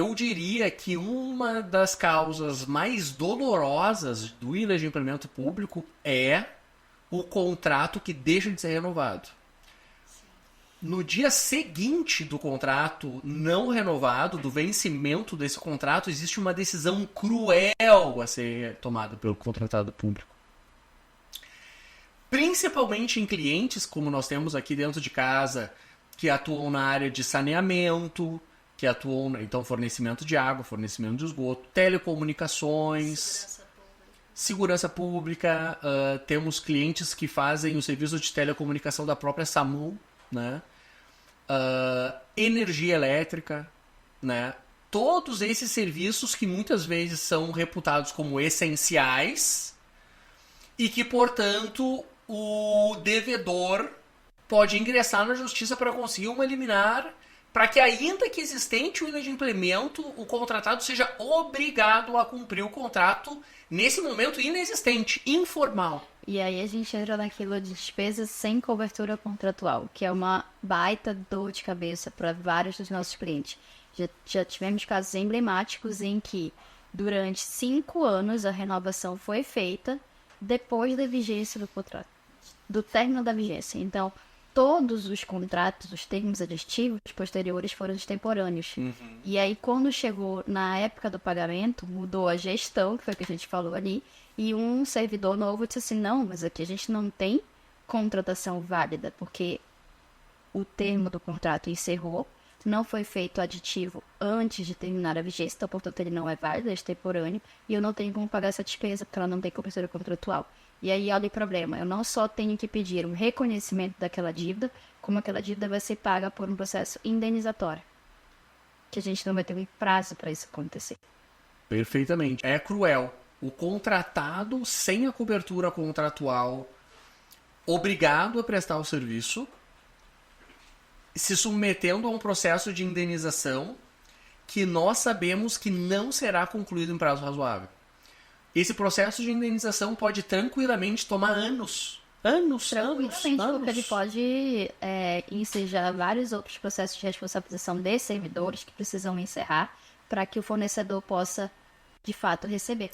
Eu diria que uma das causas mais dolorosas do inadimplemento público é o contrato que deixa de ser renovado. No dia seguinte do contrato não renovado, do vencimento desse contrato, existe uma decisão cruel a ser tomada pelo contratado público. Principalmente em clientes, como nós temos aqui dentro de casa, que atuam na área de saneamento, que atuam, então, fornecimento de água, fornecimento de esgoto, telecomunicações, segurança pública. Temos clientes que fazem o serviço de telecomunicação da própria SAMU, né? Energia elétrica, né? Todos esses serviços que muitas vezes são reputados como essenciais e que, portanto, o devedor pode ingressar na justiça para conseguir uma liminar para que, ainda que existente o inadimplemento, o contratado seja obrigado a cumprir o contrato nesse momento inexistente, informal. E aí a gente entra naquilo de despesas sem cobertura contratual, que é uma baita dor de cabeça para vários dos nossos clientes. Já tivemos casos emblemáticos em que, durante 5 anos, a renovação foi feita depois da vigência do contrato, do término da vigência. Então, todos os contratos, os termos aditivos posteriores foram extemporâneos. E aí, quando chegou na época do pagamento, mudou a gestão, que foi o que a gente falou ali, e um servidor novo disse assim, não, mas aqui a gente não tem contratação válida, porque o termo do contrato encerrou, não foi feito aditivo antes de terminar a vigência, então, portanto, ele não é válido, é extemporâneo, e eu não tenho como pagar essa despesa, porque ela não tem cobertura contratual. E aí, olha o problema, eu não só tenho que pedir um reconhecimento daquela dívida, como aquela dívida vai ser paga por um processo indenizatório, que a gente não vai ter um prazo para isso acontecer. Perfeitamente. É cruel. O contratado sem a cobertura contratual, obrigado a prestar o serviço, se submetendo a um processo de indenização que nós sabemos que não será concluído em prazo razoável. Esse processo de indenização pode tranquilamente tomar anos. Tranquilamente, porque ele pode ensejar vários outros processos de responsabilização de servidores que precisam encerrar para que o fornecedor possa, de fato, receber.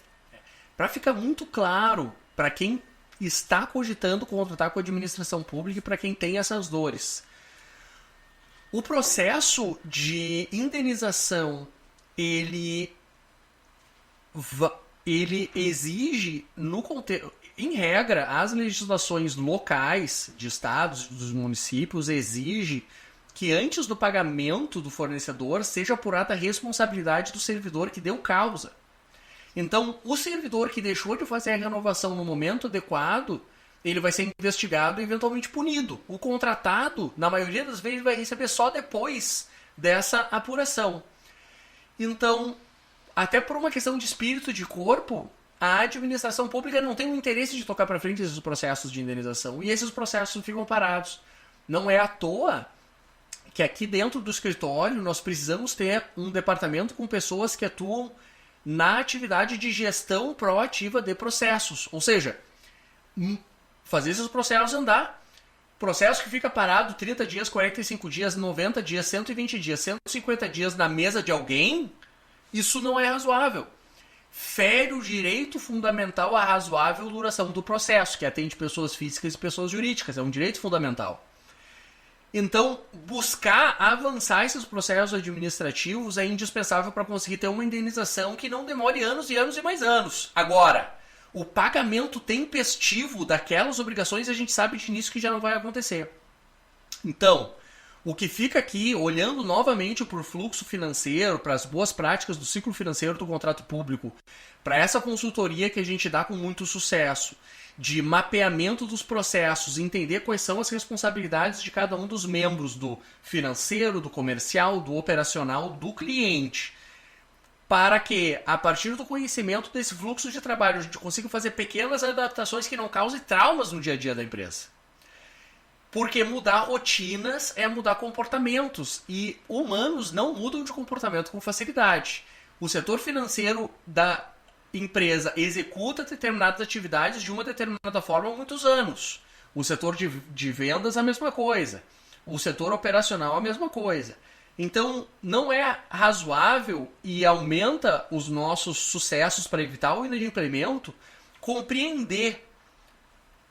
Para ficar muito claro para quem está cogitando contratar com a administração pública e para quem tem essas dores. O processo de indenização, ele exige, em regra, as legislações locais de estados, dos municípios, exige que antes do pagamento do fornecedor seja apurada a responsabilidade do servidor que deu causa. Então, o servidor que deixou de fazer a renovação no momento adequado, ele vai ser investigado e eventualmente punido. O contratado, na maioria das vezes, vai receber só depois dessa apuração. Então, até por uma questão de espírito e de corpo, a administração pública não tem o interesse de tocar para frente esses processos de indenização. E esses processos ficam parados. Não é à toa que aqui dentro do escritório nós precisamos ter um departamento com pessoas que atuam na atividade de gestão proativa de processos. Ou seja, fazer esses processos andar. Processo que fica parado 30 dias, 45 dias, 90 dias, 120 dias, 150 dias na mesa de alguém, isso não é razoável. Fere o direito fundamental à razoável duração do processo, que atende pessoas físicas e pessoas jurídicas. É um direito fundamental. Então, buscar avançar esses processos administrativos é indispensável para conseguir ter uma indenização que não demore anos e anos e mais anos. Agora, o pagamento tempestivo daquelas obrigações a gente sabe de início que já não vai acontecer. Então, o que fica aqui, olhando novamente para o fluxo financeiro, para as boas práticas do ciclo financeiro do contrato público, para essa consultoria que a gente dá com muito sucesso, de mapeamento dos processos, entender quais são as responsabilidades de cada um dos membros do financeiro, do comercial, do operacional, do cliente, para que, a partir do conhecimento desse fluxo de trabalho, a gente consiga fazer pequenas adaptações que não causem traumas no dia a dia da empresa. Porque mudar rotinas é mudar comportamentos, e humanos não mudam de comportamento com facilidade. O setor financeiro da empresa executa determinadas atividades de uma determinada forma há muitos anos. O setor de vendas, a mesma coisa. O setor operacional, a mesma coisa. Então, não é razoável e aumenta os nossos sucessos para evitar o inadimplemento compreender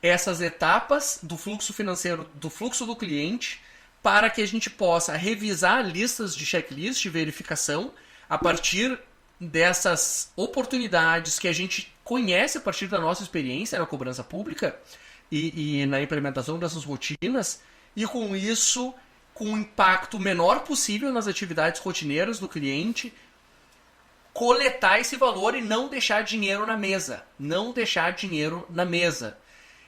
essas etapas do fluxo financeiro, do fluxo do cliente, para que a gente possa revisar listas de checklist de verificação a partir dessas oportunidades que a gente conhece a partir da nossa experiência na cobrança pública e na implementação dessas rotinas, e com isso, com um impacto menor possível nas atividades rotineiras do cliente, coletar esse valor e não deixar dinheiro na mesa. Não deixar dinheiro na mesa.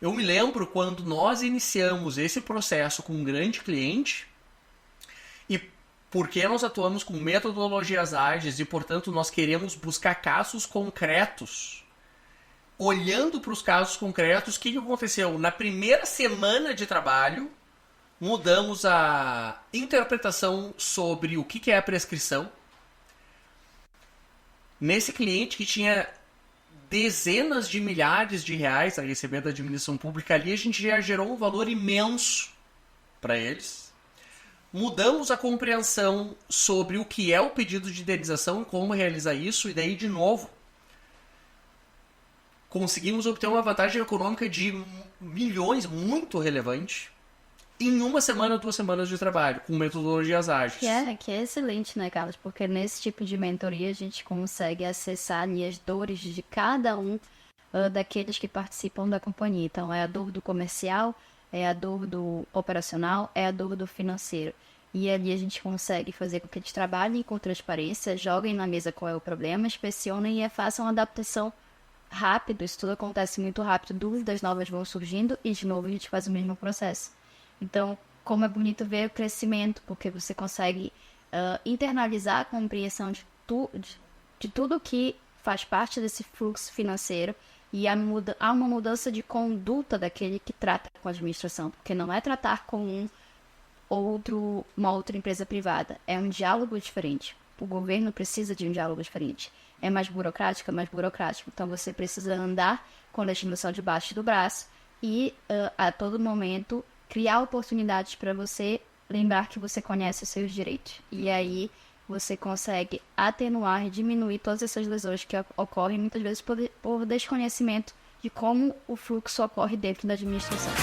Eu me lembro quando nós iniciamos esse processo com um grande cliente, e porque nós atuamos com metodologias ágeis e, portanto, nós queremos buscar casos concretos. Olhando para os casos concretos, o que aconteceu? Na primeira semana de trabalho, mudamos a interpretação sobre o que é a prescrição. Nesse cliente que tinha dezenas de milhares de reais a receber da administração pública ali, a gente já gerou um valor imenso para eles. Mudamos a compreensão sobre o que é o pedido de indenização e como realizar isso, e daí, de novo, conseguimos obter uma vantagem econômica de milhões, muito relevante, em 1 semana, 2 semanas de trabalho, com metodologias ágeis. Que é excelente, né, Carlos? Porque nesse tipo de mentoria a gente consegue acessar ali as dores de cada um daqueles que participam da companhia. Então, é a dor do comercial, é a dor do operacional, é a dor do financeiro. E ali a gente consegue fazer com que eles trabalhem com transparência, joguem na mesa qual é o problema, inspecionem e façam uma adaptação rápido. Isso tudo acontece muito rápido, dúvidas novas vão surgindo e, de novo, a gente faz o mesmo processo. Então, como é bonito ver o crescimento, porque você consegue internalizar a compreensão de tudo que faz parte desse fluxo financeiro, e há uma mudança de conduta daquele que trata com a administração, porque não é tratar com uma outra empresa privada, é um diálogo diferente. O governo precisa de um diálogo diferente. É mais burocrático, Então, você precisa andar com a legislação debaixo do braço e, a todo momento, criar oportunidades para você lembrar que você conhece os seus direitos. E aí você consegue atenuar e diminuir todas essas lesões que ocorrem muitas vezes por desconhecimento de como o fluxo ocorre dentro da administração.